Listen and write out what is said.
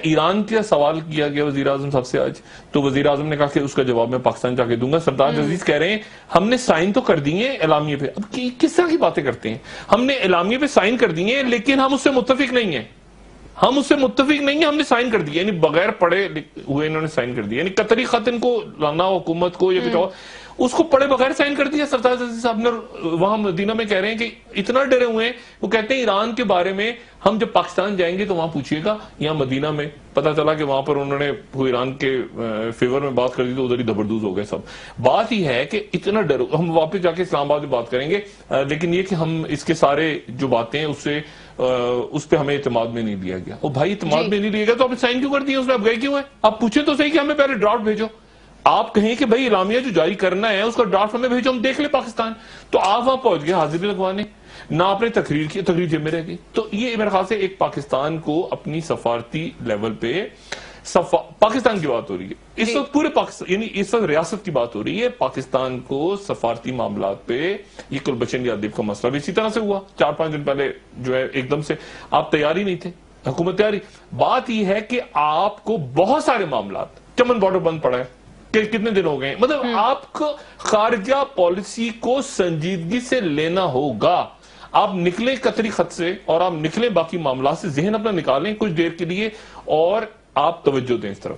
ایران کا سوال کیا گیا وزیر اعظم صاحب سے آج، تو وزیر اعظم نے کہا کہ اس کا جواب میں پاکستان جا کے دوں گا. سرتاج عزیز کہہ رہے ہیں ہم نے سائن تو کر دیے اعلامیے پہ. اب کس طرح کی باتیں کرتے ہیں؟ ہم نے اعلامیے پہ سائن کر دیے لیکن ہم اس سے متفق نہیں ہیں. ہم نے سائن کر دیا، یعنی بغیر پڑھے ہوئے انہوں نے سائن کر دیا. یعنی قطری خط ان کو لانا حکومت کو یا کچھ اور، اس کو پڑھے بغیر سائن کر دیا سرتاج عزیز صاحب نے. وہاں مدینہ میں کہہ رہے ہیں کہ اتنا ڈرے ہوئے ہیں، وہ کہتے ہیں ایران کے بارے میں ہم جب پاکستان جائیں گے تو وہاں پوچھئے گا. یہاں مدینہ میں پتا چلا کہ وہاں پر انہوں نے ایران کے فیور میں بات کر دی تو ادھر ہی دبردوز ہو گئے سب. بات ہی ہے کہ اتنا ڈر، ہم واپس جا کے اسلام آباد میں بات کریں گے، لیکن یہ کہ ہم اس کے سارے جو باتیں ہیں اس پہ ہمیں اعتماد میں نہیں لیا گیا. اور بھائی اعتماد میں نہیں لیا گیا تو آپ نے سائن کیوں کر دیا؟ اس میں آپ گئے کیوں ہیں؟ آپ پوچھیں تو صحیح کہ ہمیں پہلے ڈرافٹ بھیجو. آپ کہیں کہ بھائی اعلامیہ جو جاری کرنا ہے اس کا ڈرافٹ ہمیں بھیجو، ہم دیکھ لیں پاکستان. تو آپ وہاں پہنچ گئے حاضری لگوانے، نہ آپ نے تقریر کی، تقریر جیب میں رہ گئی. تو یہ میرے خیال سے ایک پاکستان کو اپنی سفارتی لیول پہ پاکستان کی بات ہو رہی ہے اس وقت، پورے پاکستان، یعنی اس وقت ریاست کی بات ہو رہی ہے. پاکستان کو سفارتی معاملات پہ یہ کلبھشن یادیپ کا مسئلہ بھی اسی طرح سے ہوا 4-5 دن پہلے، جو ہے ایک دم سے آپ تیار ہی نہیں تھے، حکومت تیاری. بات یہ ہے کہ آپ کو بہت سارے معاملات، چمن بارڈر بند پڑا ہے کہ کتنے دن ہو گئے، مطلب آپ کو خارجہ پالیسی کو سنجیدگی سے لینا ہوگا. آپ نکلیں قطری خط سے اور آپ نکلیں باقی معاملات سے، ذہن اپنا نکالیں کچھ دیر کے لیے اور آپ توجہ دیں اس طرف.